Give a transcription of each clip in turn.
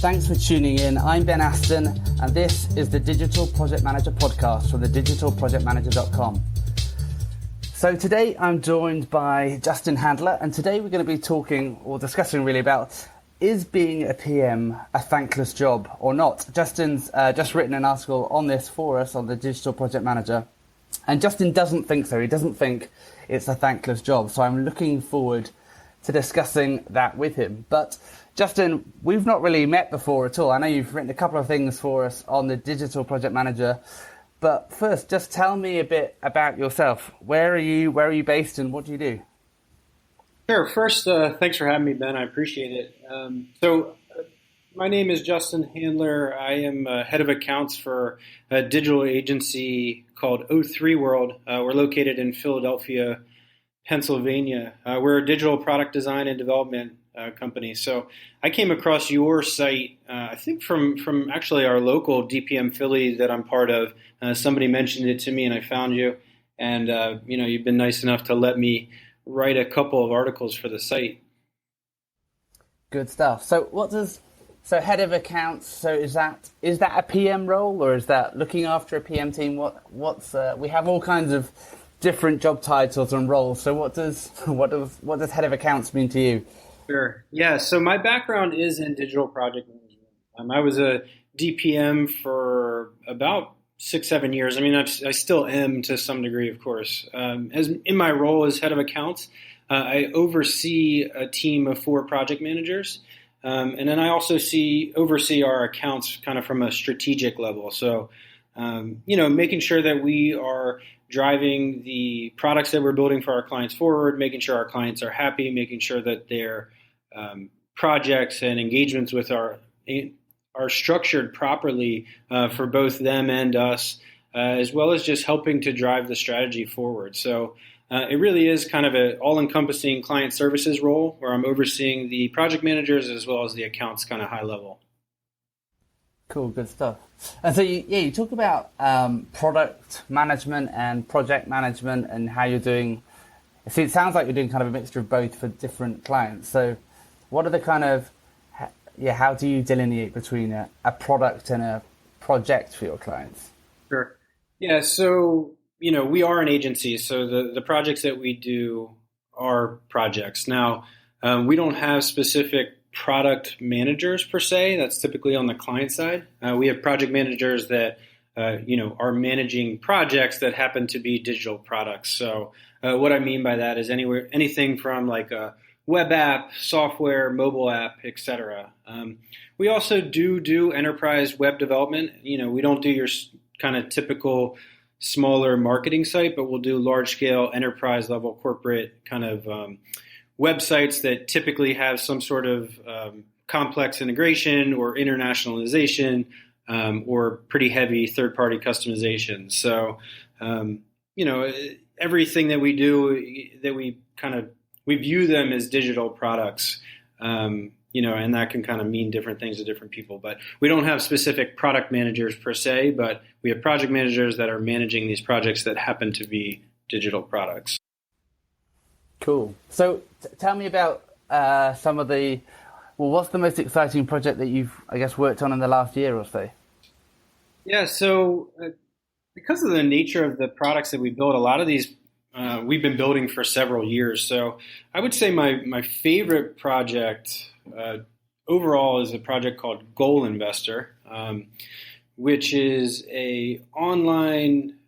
Thanks for tuning in. I'm Ben Aston, and this is the Digital Project Manager podcast from the digitalprojectmanager.com. So today I'm joined by Justin Handler, and today we're going to be talking or discussing really about, is being a PM a thankless job or not? Justin's just written an article on this for us on the Digital Project Manager, and Justin doesn't think so. He doesn't think it's a thankless job. So I'm looking forward to discussing that with him. But Justin, we've not really met before at all. I know you've written a couple of things for us on the Digital Project Manager, but first, just tell me a bit about yourself. Where are you based, and what do you do? Sure. First, thanks for having me, Ben. I appreciate it. My name is Justin Handler. I am head of accounts for a digital agency called O3 World. We're located in Philadelphia, Pennsylvania. We're a digital product design and development company. So I came across your site, I think from actually our local DPM Philly that I'm part of. Somebody mentioned it to me, and I found you. And you've been nice enough to let me write a couple of articles for the site. Good stuff. So head of accounts. So is that a PM role, or is that looking after a PM team? We have all kinds of different job titles and roles. So what does head of accounts mean to you? Sure. Yeah. So my background is in digital project management. I was a DPM for about 6-7 years. I mean, I still am to some degree, of course. As in my role as head of accounts, I oversee a team of 4 project managers. And then I also oversee our accounts kind of from a strategic level. So, making sure that we are driving the products that we're building for our clients forward, making sure our clients are happy, making sure that their projects and engagements with are structured properly for both them and us, as well as just helping to drive the strategy forward. So it really is kind of an all-encompassing client services role where I'm overseeing the project managers as well as the accounts kind of high level. Cool, good stuff. And so you talk about product management and project management and how you're doing. See, it sounds like you're doing kind of a mixture of both for different clients. So what are the kind of, how do you delineate between a product and a project for your clients? Sure. Yeah, so, we are an agency, so the projects that we do are projects. Now, we don't have specific product managers per se. That's typically on the client side. We have project managers that, are managing projects that happen to be digital products. So what I mean by that is anything from like a web app, software, mobile app, etc. We also do enterprise web development. We don't do your kind of typical smaller marketing site, but we'll do large scale enterprise level corporate kind of websites that typically have some sort of complex integration or internationalization or pretty heavy third party customization. So, everything that we do that we view them as digital products, and that can kind of mean different things to different people. But we don't have specific product managers per se, but we have project managers that are managing these projects that happen to be digital products. Cool. So tell me about some of what's the most exciting project that you've, I guess, worked on in the last year or so? Yeah, so because of the nature of the products that we build, a lot of these we've been building for several years. So I would say my favorite project overall is a project called Goal Investor, which is a online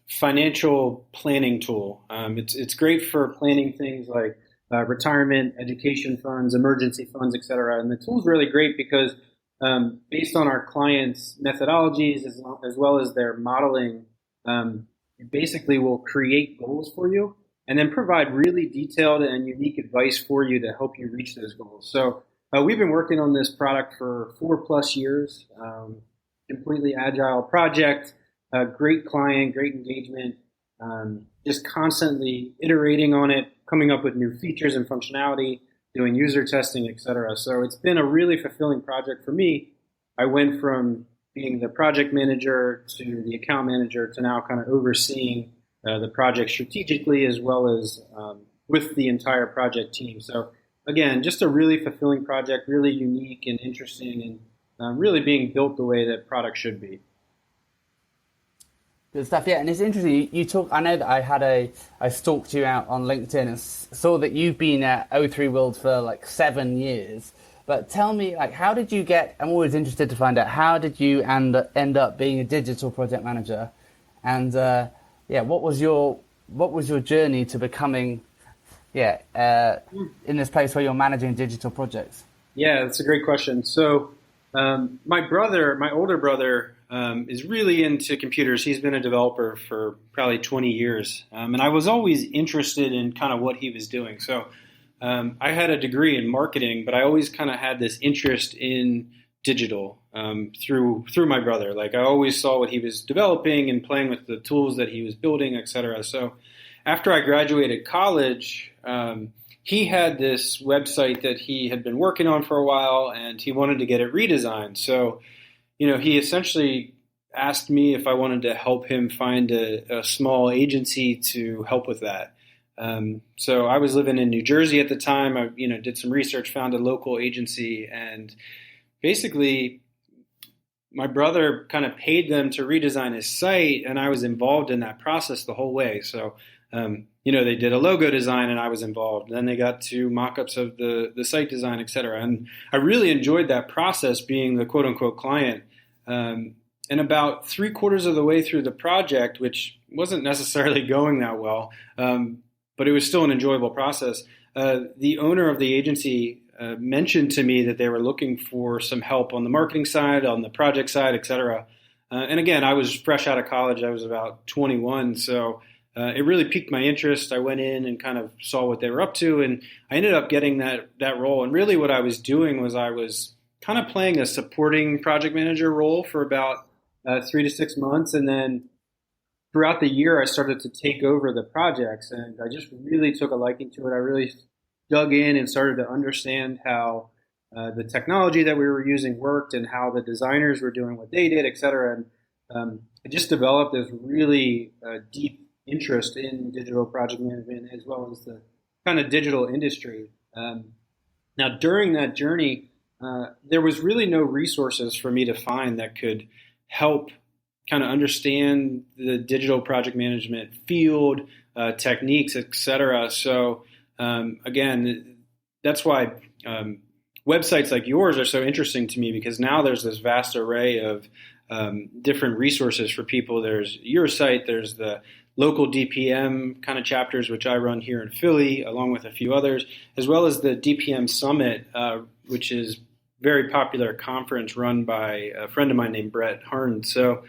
financial planning tool. It's great for planning things like retirement, education funds, emergency funds, et cetera. And the tool is really great because based on our clients' methodologies as well as their modeling, it basically will create goals for you and then provide really detailed and unique advice for you to help you reach those goals. So we've been working on this product for 4+ years, completely agile project, great client, great engagement, just constantly iterating on it, coming up with new features and functionality, doing user testing, et cetera. So it's been a really fulfilling project for me. I went from being the project manager to the account manager to now kind of overseeing the project strategically as well as with the entire project team. So again, just a really fulfilling project, really unique and interesting, and really being built the way that product should be. Good stuff, yeah. And it's interesting. You talk. I know that I stalked you out on LinkedIn and saw that you've been at O3 World for like 7 years. But tell me, like, how did you get? I'm always interested to find out how did you end up being a digital project manager, and yeah, what was your journey to becoming, in this place where you're managing digital projects? Yeah, that's a great question. So, my older brother, is really into computers. He's been a developer for probably 20 years. And I was always interested in kind of what he was doing. So I had a degree in marketing, but I always kind of had this interest in digital through my brother. Like I always saw what he was developing and playing with the tools that he was building, et cetera. So after I graduated college, he had this website that he had been working on for a while, and he wanted to get it redesigned. So he essentially asked me if I wanted to help him find a small agency to help with that. So I was living in New Jersey at the time. I, did some research, found a local agency, and basically my brother kind of paid them to redesign his site, and I was involved in that process the whole way. So, they did a logo design, and I was involved. Then they got to mock-ups of the site design, et cetera. And I really enjoyed that process, being the quote-unquote client. And about 3/4 of the way through the project, which wasn't necessarily going that well, but it was still an enjoyable process, the owner of the agency mentioned to me that they were looking for some help on the marketing side, on the project side, et cetera. And again, I was fresh out of college. I was about 21, so it really piqued my interest. I went in and kind of saw what they were up to, and I ended up getting that role. And really what I was doing was I was kind of playing a supporting project manager role for about 3 to 6 months. And then throughout the year, I started to take over the projects, and I just really took a liking to it. I really dug in and started to understand how the technology that we were using worked and how the designers were doing what they did, et cetera. And I just developed this really deep interest in digital project management as well as the kind of digital industry. Now, during that journey, there was really no resources for me to find that could help kind of understand the digital project management field, techniques, et cetera. So again, that's why websites like yours are so interesting to me, because now there's this vast array of different resources for people. There's your site, there's the local DPM kind of chapters, which I run here in Philly, along with a few others, as well as the DPM Summit, which is very popular conference run by a friend of mine named Brett Harn. So,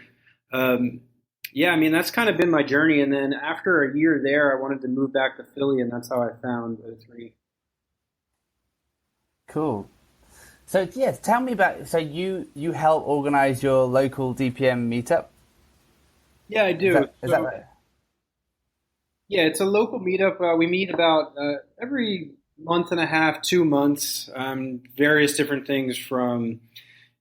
that's kind of been my journey. And then after a year there, I wanted to move back to Philly, and that's how I found O3. Cool. So, yes, tell me about, so you help organize your local DPM meetup? Yeah, I do. Is that right? Yeah, it's a local meetup. We meet about every month and a half, 2 months, various different things from,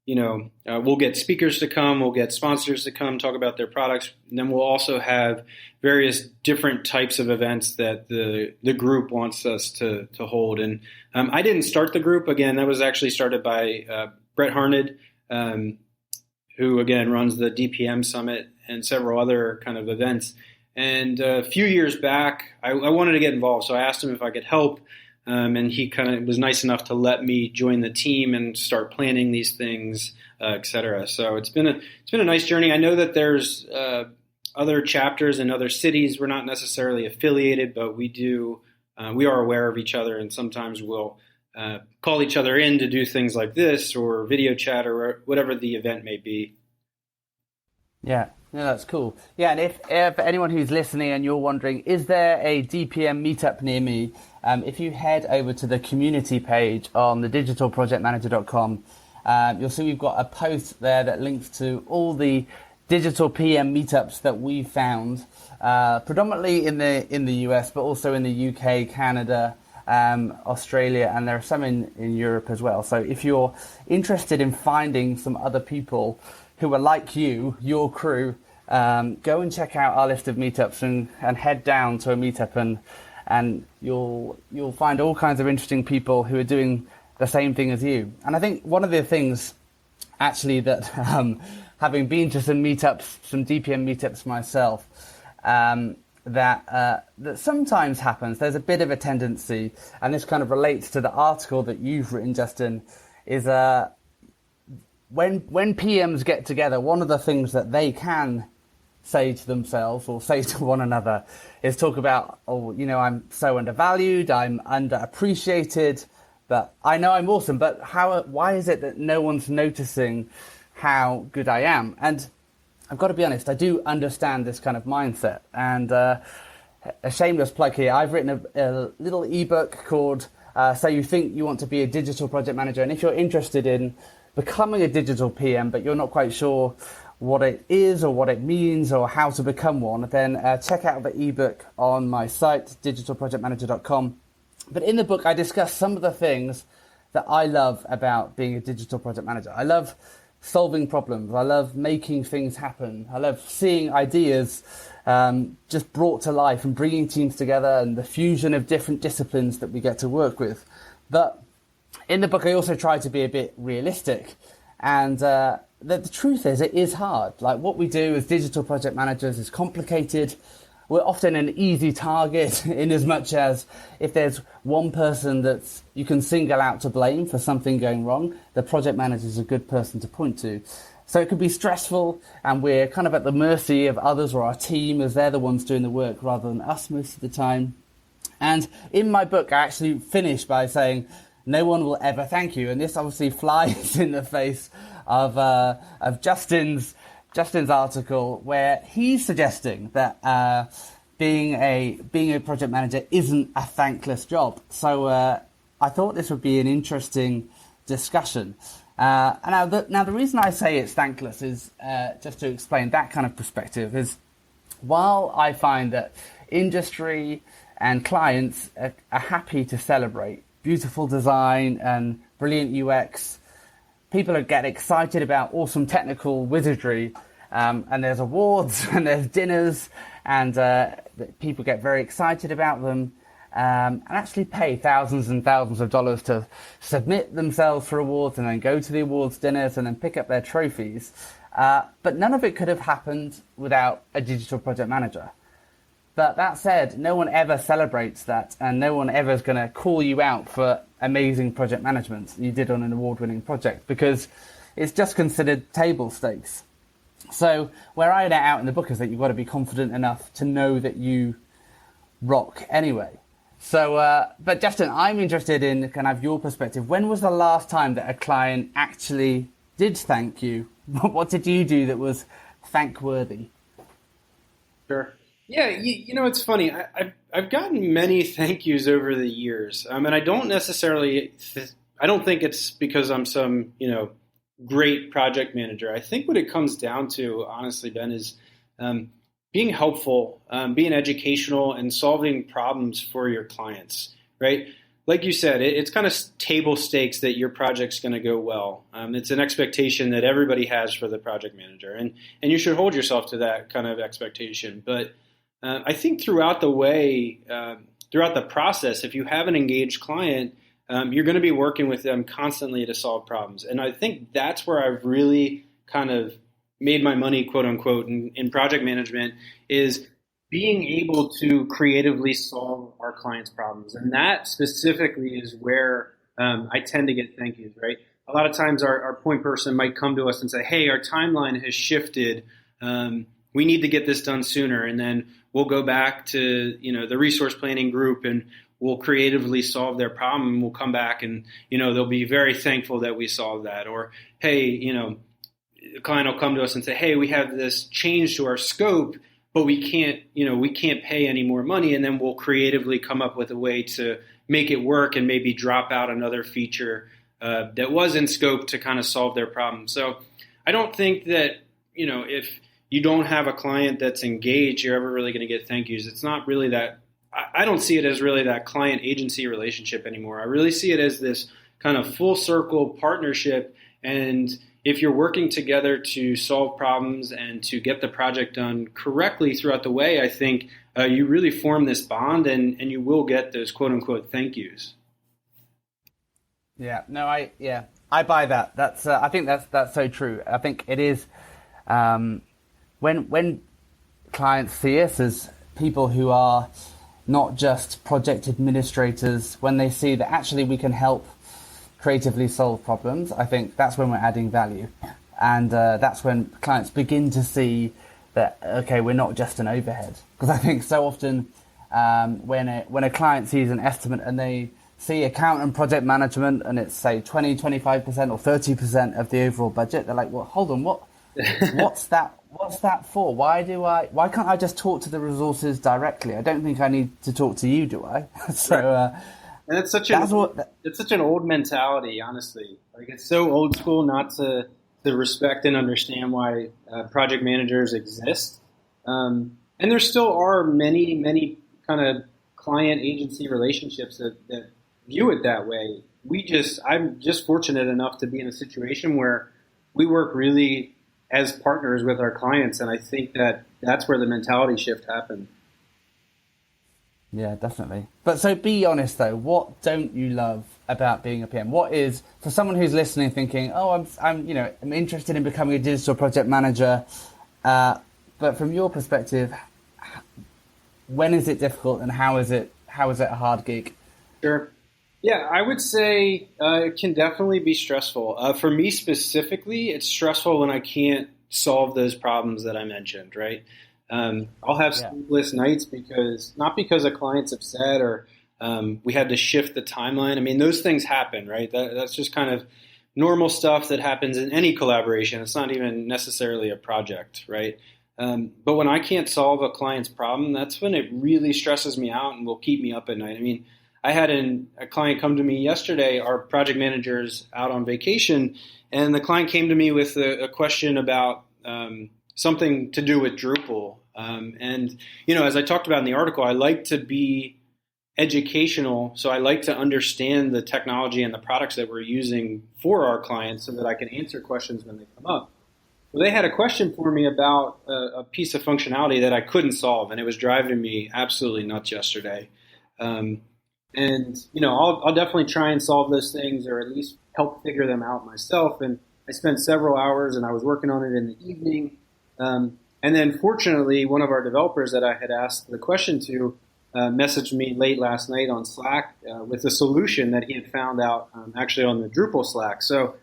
we'll get speakers to come, we'll get sponsors to come talk about their products, and then we'll also have various different types of events that the group wants us to hold. And I didn't start the group. Again, that was actually started by Brett Harned, who, again, runs the DPM Summit and several other kind of events. And a few years back, I wanted to get involved, so I asked him if I could help. And he kind of was nice enough to let me join the team and start planning these things, et cetera. So it's been a nice journey. I know that there's other chapters in other cities. We're not necessarily affiliated, but we are aware of each other, and sometimes we'll call each other in to do things like this or video chat or whatever the event may be. Yeah. No, that's cool. Yeah, and if anyone who's listening and you're wondering, is there a DPM meetup near me? If you head over to the community page on the digitalprojectmanager.com, you'll see we've got a post there that links to all the digital PM meetups that we found, predominantly in the US, but also in the UK, Canada, Australia, and there are some in Europe as well. So if you're interested in finding some other people who are like you, your crew, go and check out our list of meetups and head down to a meetup and you'll find all kinds of interesting people who are doing the same thing as you. And I think one of the things actually that having been to some meetups, some DPM meetups myself, that sometimes happens, there's a bit of a tendency, and this kind of relates to the article that you've written, Justin, is when PMs get together, one of the things that they can say to themselves or say to one another is talk about, I'm so undervalued, I'm underappreciated, but I know I'm awesome, but why is it that no one's noticing how good I am? And I've got to be honest, I do understand this kind of mindset. And a shameless plug here, I've written a little ebook called So You Think You Want to Be a Digital Project Manager. And if you're interested in becoming a digital PM, but you're not quite sure what it is or what it means or how to become one, then check out the ebook on my site, digitalprojectmanager.com. But in the book, I discuss some of the things that I love about being a digital project manager. I love solving problems. I love making things happen. I love seeing ideas just brought to life and bringing teams together and the fusion of different disciplines that we get to work with. But in the book, I also try to be a bit realistic. And the truth is, it is hard. Like, what we do as digital project managers is complicated. We're often an easy target in as much as if there's one person that you can single out to blame for something going wrong, the project manager is a good person to point to. So it can be stressful, and we're kind of at the mercy of others or our team as they're the ones doing the work rather than us most of the time. And in my book, I actually finish by saying, no one will ever thank you. And this obviously flies in the face of Justin's article, where he's suggesting that being a project manager isn't a thankless job. So I thought this would be an interesting discussion. Now the reason I say it's thankless is just to explain that kind of perspective is, while I find that industry and clients are happy to celebrate beautiful design and brilliant UX, people get excited about awesome technical wizardry, and there's awards and there's dinners, and people get very excited about them, and actually pay thousands and thousands of dollars to submit themselves for awards and then go to the awards dinners and then pick up their trophies. But none of it could have happened without a digital project manager. But that said, no one ever celebrates that, and no one ever is going to call you out for amazing project management you did on an award-winning project, because it's just considered table stakes. So where I net out in the book is that you've got to be confident enough to know that you rock anyway. So, but Justin, I'm interested in kind of your perspective. When was the last time that a client actually did thank you? What did you do that was thankworthy? Sure. Yeah, it's funny. I've gotten many thank yous over the years, and I don't necessarily. I don't think it's because I'm some great project manager. I think what it comes down to, honestly, Ben, is being helpful, being educational, and solving problems for your clients. Right? Like you said, it's kind of table stakes that your project's going to go well. It's an expectation that everybody has for the project manager, and you should hold yourself to that kind of expectation. But I think throughout the process, if you have an engaged client, you're going to be working with them constantly to solve problems. And I think that's where I've really kind of made my money, quote unquote, in project management, is being able to creatively solve our clients' problems. And that specifically is where I tend to get thank yous, right? A lot of times our point person might come to us and say, hey, our timeline has shifted. We need to get this done sooner. And then we'll go back to, the resource planning group, and we'll creatively solve their problem. And we'll come back and, they'll be very thankful that we solved that. Or, hey, the client will come to us and say, hey, we have this change to our scope, but we can't pay any more money. And then we'll creatively come up with a way to make it work and maybe drop out another feature that was in scope to kind of solve their problem. So I don't think that, if you don't have a client that's engaged, you're ever really going to get thank yous. It's not really that. I don't see it as really that client agency relationship anymore. I really see it as this kind of full circle partnership And if you're working together to solve problems and to get the project done correctly throughout the way, I think you really form this bond, and you will get those quote unquote thank yous. Yeah, no, I buy that. That's I think that's so true. I think it is when clients see us as people who are not just project administrators, when they see that actually we can help creatively solve problems, I think that's when we're adding value, and that's when clients begin to see that okay, we're not just an overhead. Because I think so often when a client sees an estimate and they see account and project management and it's say 20, 25% or 30% of the overall budget, they're like, well, hold on, what's that for? Why can't I just talk to the resources directly? I don't think I need to talk to you, do I? So and it's such an old mentality, honestly. Like, it's so old school not to respect and understand why project managers exist. And there still are many kind of client agency relationships that view it that way. I'm just fortunate enough to be in a situation where we work really as partners with our clients, and I think that's where the mentality shift happened. Yeah, definitely. But so be honest though, what don't you love about being a PM? What is, for someone who's listening thinking, oh, I'm interested in becoming a digital project manager, but from your perspective, when is it difficult and how is it a hard gig? Sure. Yeah, I would say it can definitely be stressful. For me specifically, it's stressful when I can't solve those problems that I mentioned, right? I'll have sleepless nights not because a client's upset or we had to shift the timeline. I mean, those things happen, right? That's just kind of normal stuff that happens in any collaboration. It's not even necessarily a project, right? But when I can't solve a client's problem, that's when it really stresses me out and will keep me up at night. I mean, I had a client come to me yesterday. Our project manager's out on vacation, and the client came to me with a question about something to do with Drupal. And, as I talked about in the article, I like to be educational, so I like to understand the technology and the products that we're using for our clients so that I can answer questions when they come up. Well, they had a question for me about a piece of functionality that I couldn't solve, and it was driving me absolutely nuts yesterday. And, I'll definitely try and solve those things or at least help figure them out myself. And I spent several hours and I was working on it in the evening. And then fortunately, one of our developers that I had asked the question to messaged me late last night on Slack with a solution that he had found out actually on the Drupal Slack. So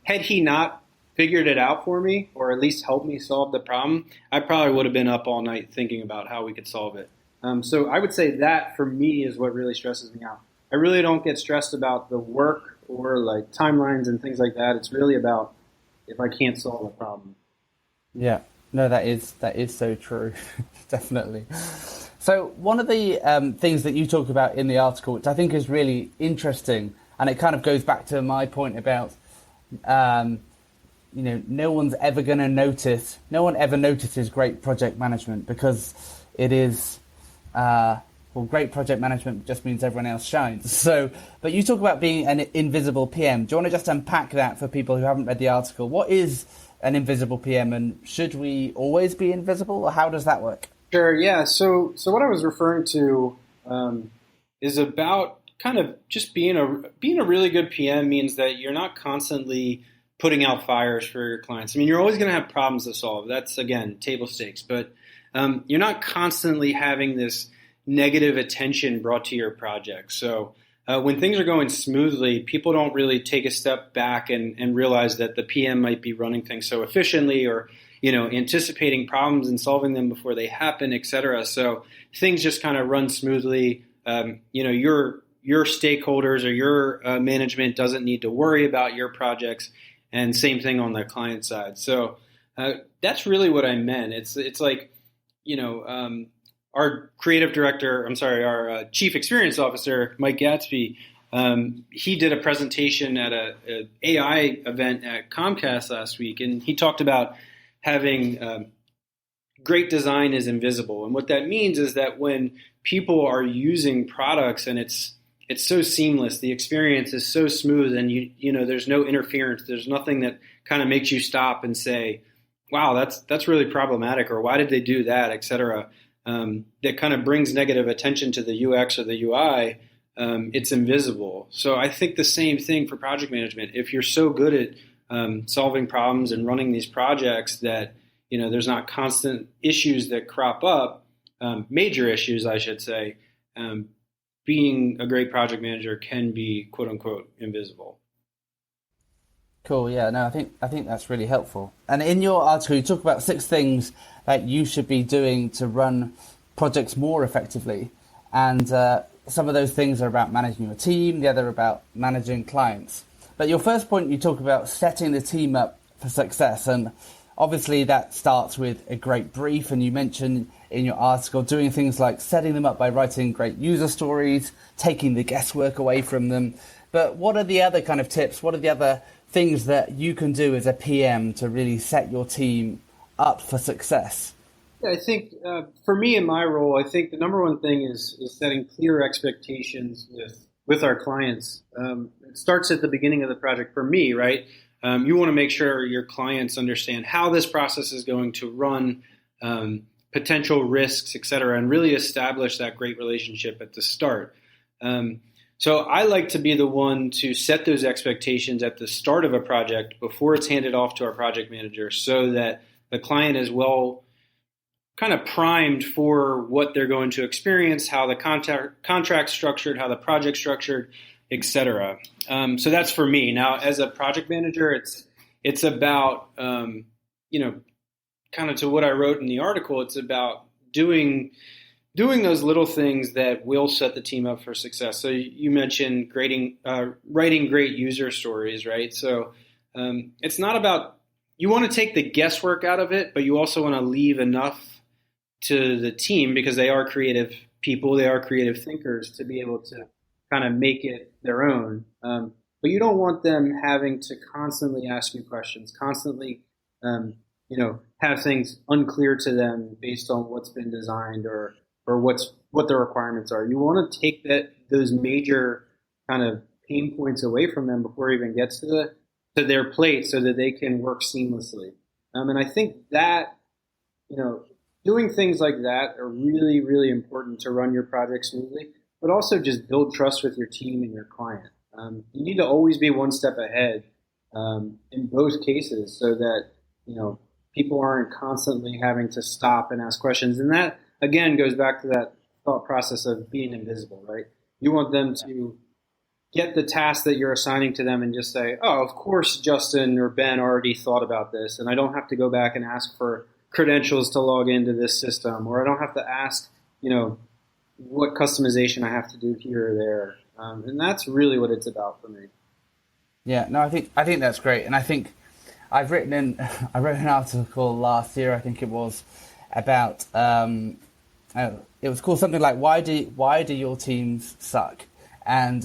had he not figured it out for me or at least helped me solve the problem, I probably would have been up all night thinking about how we could solve it. So I would say that for me is what really stresses me out. I really don't get stressed about the work or like timelines and things like that. It's really about if I can't solve a problem. Yeah, no, that is so true, definitely. So one of the things that you talk about in the article, which I think is really interesting, and it kind of goes back to my point about, no one ever notices great project management because it is. Great project management just means everyone else shines. So, but you talk about being an invisible PM. Do you want to just unpack that for people who haven't read the article? What is an invisible PM, and should we always be invisible, or how does that work? Sure. Yeah. So what I was referring to is about kind of just being a really good PM means that you're not constantly putting out fires for your clients. I mean, you're always going to have problems to solve. That's, again, table stakes. But you're not constantly having this negative attention brought to your project. So when things are going smoothly, people don't really take a step back and realize that the PM might be running things so efficiently or, anticipating problems and solving them before they happen, et cetera. So things just kind of run smoothly. Your stakeholders or your management doesn't need to worry about your projects, and same thing on the client side. So that's really what I meant. It's like, our our chief experience officer, Mike Gatsby, he did a presentation at a AI event at Comcast last week, and he talked about having great design is invisible. And what that means is that when people are using products and it's it's so seamless. The experience is so smooth, and there's no interference. There's nothing that kind of makes you stop and say, wow, that's really problematic, or why did they do that, et cetera. That kind of brings negative attention to the UX or the UI. It's invisible. So I think the same thing for project management. If you're so good at solving problems and running these projects that there's not constant issues that crop up, major issues, I should say, being a great project manager can be quote unquote invisible. Cool. Yeah. No, I think that's really helpful. And in your article, you talk about 6 things that you should be doing to run projects more effectively. And some of those things are about managing your team. The other about managing clients. But your first point, you talk about setting the team up for success. And obviously that starts with a great brief. And you mentioned in your article doing things like setting them up by writing great user stories, taking the guesswork away from them. But what are the other kind of tips? What are the other things that you can do as a PM to really set your team up for success? Yeah, I think for me in my role, I think the number one thing is setting clear expectations with our clients. It starts at the beginning of the project for me, right? You want to make sure your clients understand how this process is going to run, potential risks, et cetera, and really establish that great relationship at the start. So I like to be the one to set those expectations at the start of a project before it's handed off to our project manager, so that the client is well kind of primed for what they're going to experience, how the contract's structured, how the project's structured, et cetera. So that's for me. Now, as a project manager, it's about, kind of to what I wrote in the article, it's about doing those little things that will set the team up for success. So you mentioned writing great user stories, right? So it's not about, you want to take the guesswork out of it, but you also want to leave enough to the team, because they are creative people, they are creative thinkers, to be able to kind of make it their own. But you don't want them having to constantly ask you questions, constantly, have things unclear to them based on what's been designed or what the requirements are. You want to take those major kind of pain points away from them before it even gets to their plate, so that they can work seamlessly. And I think that, doing things like that are really, really important to run your project smoothly, but also just build trust with your team and your client. You need to always be one step ahead in both cases, so that, people aren't constantly having to stop and ask questions. And that, again, goes back to that thought process of being invisible, right? You want them to get the task that you're assigning to them and just say, oh, of course Justin or Ben already thought about this, and I don't have to go back and ask for credentials to log into this system, or I don't have to ask, what customization I have to do here or there. And that's really what it's about for me. Yeah, no, I think that's great. And I think I wrote an article last year, I think it was, about it was called something like why do your teams suck? And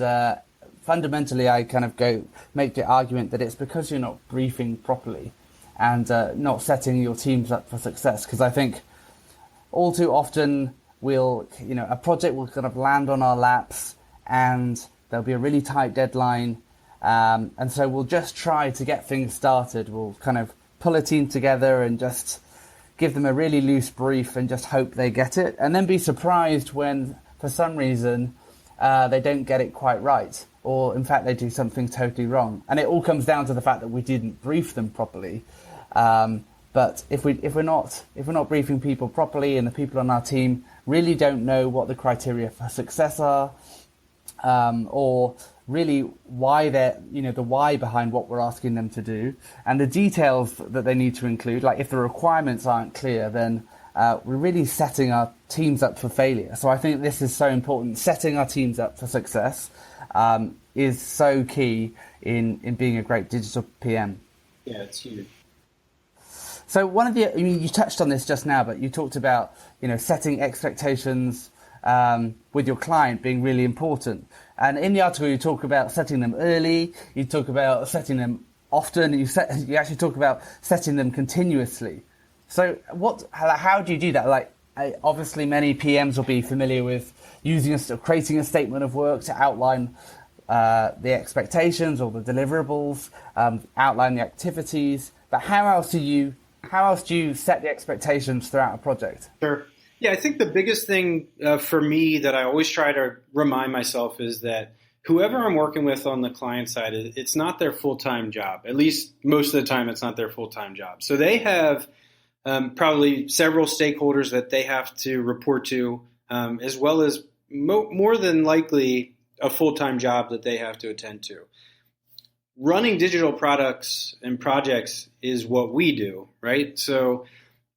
fundamentally I kind of make the argument that it's because you're not briefing properly and not setting your teams up for success. Because I think all too often a project will kind of land on our laps and there'll be a really tight deadline. And so we'll just try to get things started. We'll kind of pull a team together and just give them a really loose brief and just hope they get it, and then be surprised when, for some reason, they don't get it quite right, or in fact they do something totally wrong. And it all comes down to the fact that we didn't brief them properly. But if we're not briefing people properly, and the people on our team really don't know what the criteria for success are, or really why the why behind what we're asking them to do, and the details that they need to include, like if the requirements aren't clear, then we're really setting our teams up for failure. So I think this is so important. Setting our teams up for success is so key in being a great digital PM. Yeah, it's huge. So you touched on this just now, but you talked about, setting expectations with your client being really important. And in the article, you talk about setting them early, you talk about setting them often, you actually talk about setting them continuously. So how do you do that? Like, obviously many PMs will be familiar with creating a statement of work to outline the expectations or the deliverables, outline the activities. But how else do you set the expectations throughout a project? Sure. Yeah, I think the biggest thing for me that I always try to remind myself is that whoever I'm working with on the client side, it's not their full-time job. At least most of the time, it's not their full-time job. So they have probably several stakeholders that they have to report to, as well as more than likely a full-time job that they have to attend to. Running digital products and projects is what we do, right? So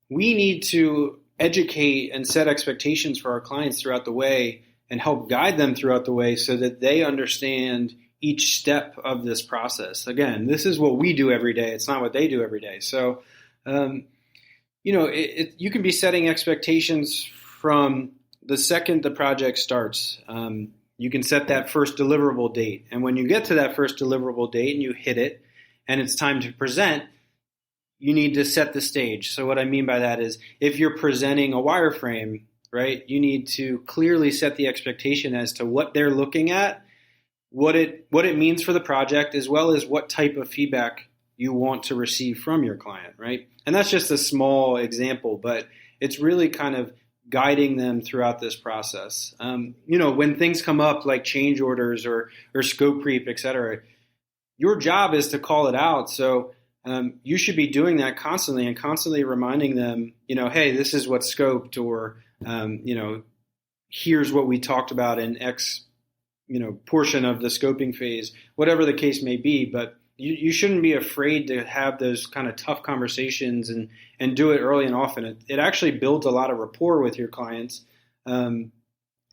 we need to educate and set expectations for our clients throughout the way and help guide them throughout the way so that they understand each step of this process. Again, this is what we do every day. It's not what they do every day. So, you can be setting expectations from the second the project starts. You can set that first deliverable date. And when you get to that first deliverable date and you hit it and it's time to present, you need to set the stage. So what I mean by that is if you're presenting a wireframe, right, you need to clearly set the expectation as to what they're looking at, what it means for the project, as well as what type of feedback you want to receive from your client, right? And that's just a small example, but it's really kind of guiding them throughout this process. When things come up like change orders or scope creep, et cetera, your job is to call it out. So you should be doing that constantly and constantly reminding them, hey, this is what's scoped, or, here's what we talked about in X, portion of the scoping phase, whatever the case may be. But you shouldn't be afraid to have those kind of tough conversations and do it early and often. It actually builds a lot of rapport with your clients. And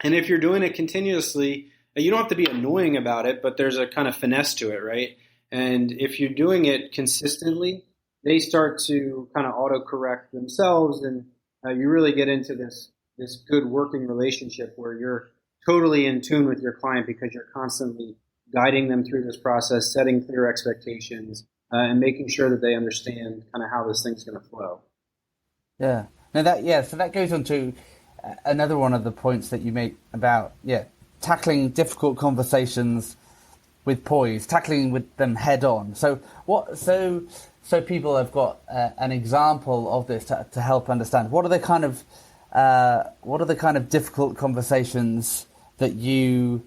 if you're doing it continuously, you don't have to be annoying about it, but there's a kind of finesse to it, right? And if you're doing it consistently, they start to kind of autocorrect themselves, and you really get into this good working relationship where you're totally in tune with your client because you're constantly guiding them through this process, setting clear expectations, and making sure that they understand kind of how this thing's going to flow. Yeah. So that goes on to another one of the points that you make about tackling difficult conversations with poise, tackling with them head on. So people have got an example of this to help understand what are the kind of difficult conversations that you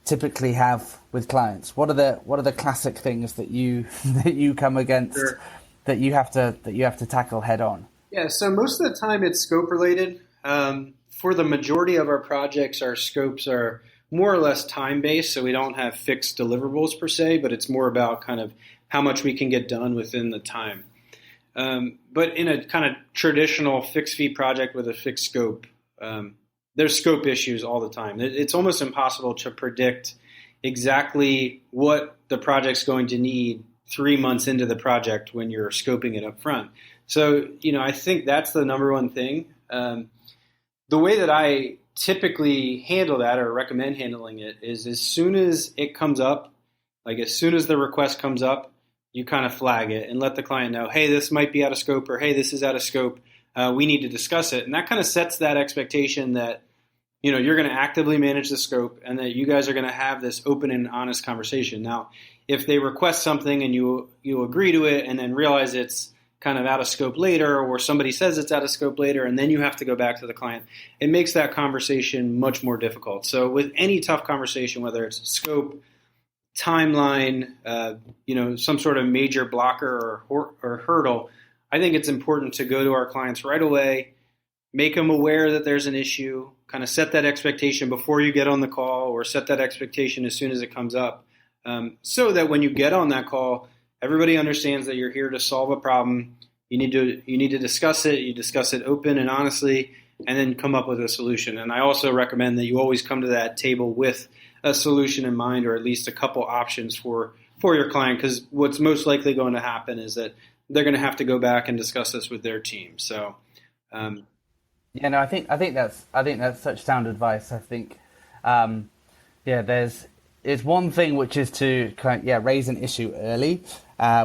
typically have with clients. What are the classic things that you come against? Sure. that you have to tackle head on? Yeah, so most of the time it's scope related. For the majority of our projects, our scopes are more or less time-based, so we don't have fixed deliverables per se, but it's more about kind of how much we can get done within the time. But in a kind of traditional fixed-fee project with a fixed scope, there's scope issues all the time. It's almost impossible to predict exactly what the project's going to need 3 months into the project when you're scoping it up front. So, I think that's the number one thing. The way that I typically handle that or recommend handling it is as soon as it comes up, like as soon as the request comes up, you kind of flag it and let the client know, hey, this might be out of scope, or hey, this is out of scope. We need to discuss it. And that kind of sets that expectation that, you're going to actively manage the scope and that you guys are going to have this open and honest conversation. Now, if they request something and you agree to it and then realize it's kind of out of scope later, or somebody says it's out of scope later, and then you have to go back to the client, it makes that conversation much more difficult. So with any tough conversation, whether it's scope, timeline, some sort of major blocker or hurdle, I think it's important to go to our clients right away, make them aware that there's an issue, kind of set that expectation before you get on the call, or set that expectation as soon as it comes up, so that when you get on that call, everybody understands that you're here to solve a problem. You need to discuss it. You discuss it open and honestly, and then come up with a solution. And I also recommend that you always come to that table with a solution in mind, or at least a couple options for your client, because what's most likely going to happen is that they're going to have to go back and discuss this with their team. So, I think that's such sound advice. I think, it's one thing which is to raise an issue early,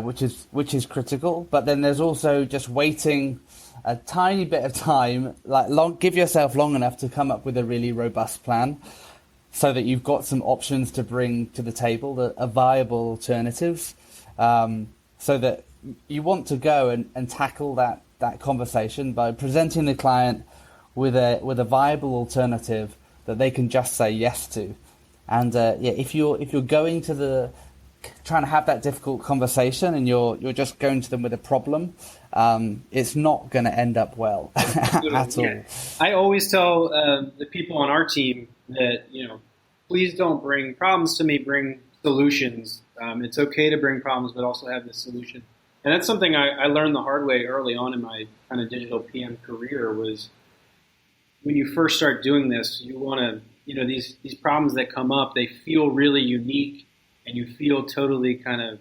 which is critical. But then there's also just waiting a tiny bit of time, give yourself long enough to come up with a really robust plan so that you've got some options to bring to the table that are viable alternatives, so that you want to go and tackle that conversation by presenting the client with a viable alternative that they can just say yes to. And if you're going to trying to have that difficult conversation and you're just going to them with a problem, it's not going to end up well at all. I always tell the people on our team that, please don't bring problems to me, bring solutions. It's okay to bring problems, but also have the solution. And that's something I learned the hard way early on in my kind of digital PM career was when you first start doing this, you want to, these problems that come up, they feel really unique and you feel totally kind of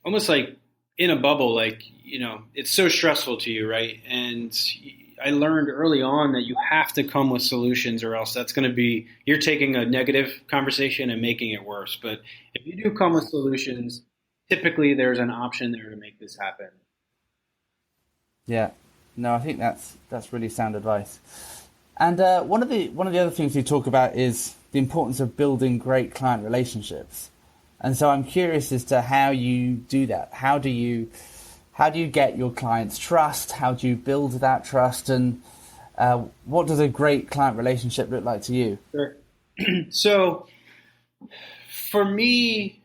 almost like in a bubble, like, it's so stressful to you, right? And I learned early on that you have to come with solutions or else that's going to be, you're taking a negative conversation and making it worse. But if you do come with solutions, typically there's an option there to make this happen. Yeah, no, I think that's really sound advice. And one of the other things you talk about is the importance of building great client relationships. And so I'm curious as to how you do that. How do you get your clients' trust? How do you build that trust? And what does a great client relationship look like to you? Sure. So for me,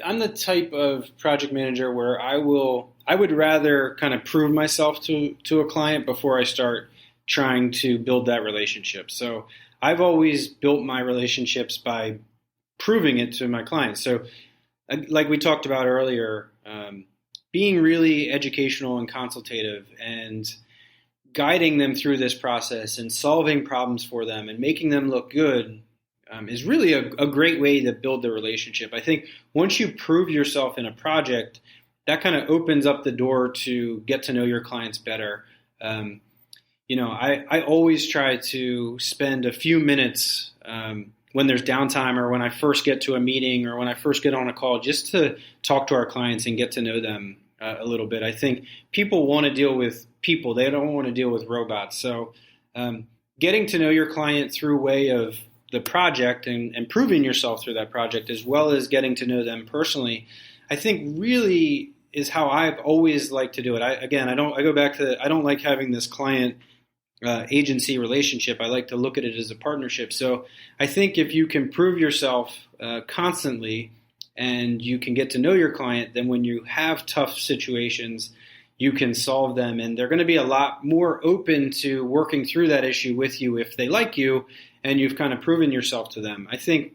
I'm the type of project manager where I would rather kind of prove myself to a client before I start trying to build that relationship. So I've always built my relationships by proving it to my clients. So like we talked about earlier, being really educational and consultative and guiding them through this process and solving problems for them and making them look good is really a great way to build the relationship. I think once you prove yourself in a project, that kind of opens up the door to get to know your clients better. I always try to spend a few minutes when there's downtime or when I first get to a meeting or when I first get on a call just to talk to our clients and get to know them a little bit. I think people want to deal with people. They don't want to deal with robots. So getting to know your client through way of the project and proving yourself through that project as well as getting to know them personally, I think really is how I've always liked to do it. I don't like having this client agency relationship. I like to look at it as a partnership. So I think if you can prove yourself constantly and you can get to know your client, then when you have tough situations, you can solve them. And they're going to be a lot more open to working through that issue with you if they like you and you've kind of proven yourself to them. I think,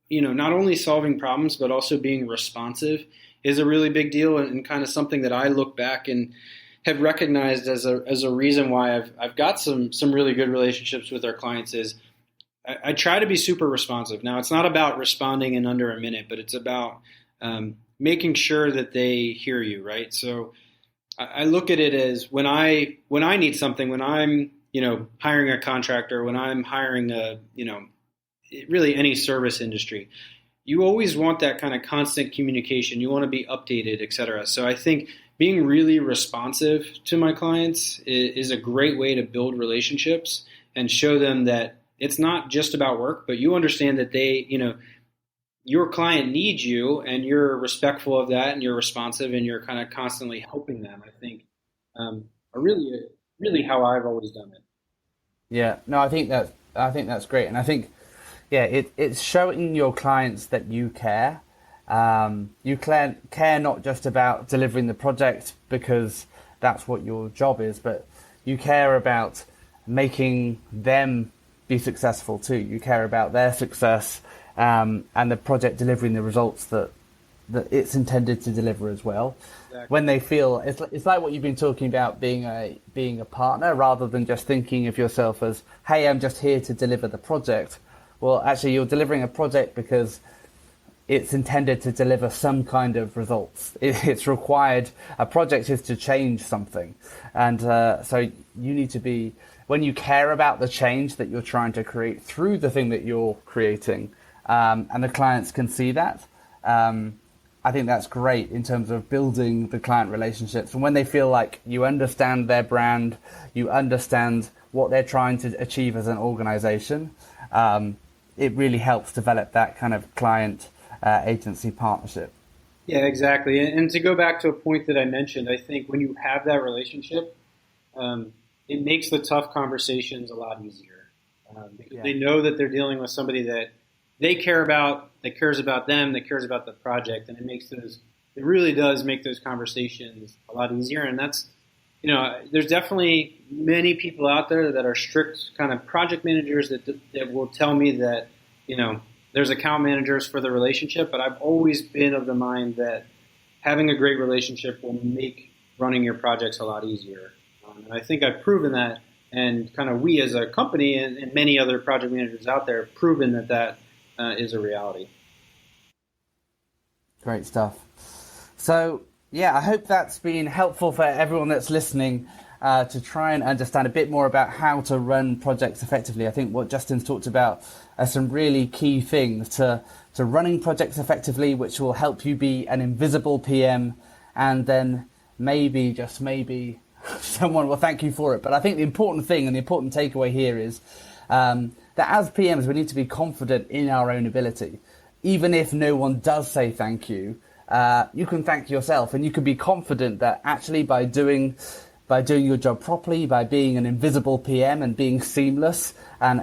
not only solving problems, but also being responsive is a really big deal and kind of something that I look back and have recognized as a reason why I've got some really good relationships with our clients is I try to be super responsive. Now, it's not about responding in under a minute, but it's about making sure that they hear you, right? So I look at it as when I need something, when I'm hiring a contractor, when I'm hiring really any service industry, you always want that kind of constant communication. You want to be updated, et cetera. So I think being really responsive to my clients is a great way to build relationships and show them that it's not just about work, but you understand that your client needs you and you're respectful of that and you're responsive and you're kind of constantly helping them. I think are really how I've always done it. Yeah, no, I think that's great. And I think, it's showing your clients that you care. You care not just about delivering the project because that's what your job is, but you care about making them be successful too. You care about their success and the project delivering the results that it's intended to deliver as well. Exactly. When they feel it's like what you've been talking about, being a partner rather than just thinking of yourself as, hey, I'm just here to deliver the project. Well, actually, you're delivering a project because it's intended to deliver some kind of results. It's required. A project is to change something. And so you need to be, when you care about the change that you're trying to create through the thing that you're creating, and the clients can see that, I think that's great in terms of building the client relationships. And when they feel like you understand their brand, you understand what they're trying to achieve as an organization, it really helps develop that kind of client agency partnership. Yeah, exactly. And to go back to a point that I mentioned, I think when you have that relationship, it makes the tough conversations a lot easier. Because they know that they're dealing with somebody that they care about, that cares about them, that cares about the project, and it really does make those conversations a lot easier. And that's, there's definitely many people out there that are strict kind of project managers that will tell me that, there's account managers for the relationship, but I've always been of the mind that having a great relationship will make running your projects a lot easier. And I think I've proven that, and kind of we as a company and many other project managers out there have proven that is a reality. Great stuff. So, I hope that's been helpful for everyone that's listening to try and understand a bit more about how to run projects effectively. I think what Justin's talked about are some really key things to running projects effectively, which will help you be an invisible PM, and then maybe, just maybe, someone will thank you for it. But I think the important thing and the important takeaway here is that as PMs, we need to be confident in our own ability. Even if no one does say thank you, you can thank yourself, and you can be confident that actually by doing your job properly, by being an invisible PM and being seamless and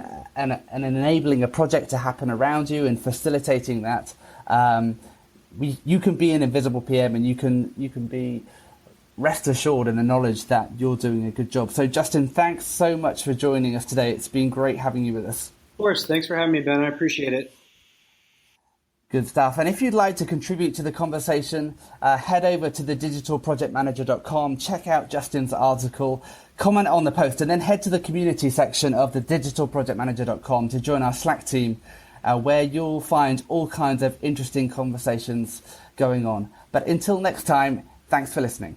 enabling a project to happen around you and facilitating that, you can be an invisible PM, and you can be rest assured in the knowledge that you're doing a good job. So Justin, thanks so much for joining us today. It's been great having you with us. Of course. Thanks for having me, Ben. I appreciate it. Good stuff. And if you'd like to contribute to the conversation, head over to thedigitalprojectmanager.com, check out Justin's article, comment on the post, and then head to the community section of thedigitalprojectmanager.com to join our Slack team, where you'll find all kinds of interesting conversations going on. But until next time, thanks for listening.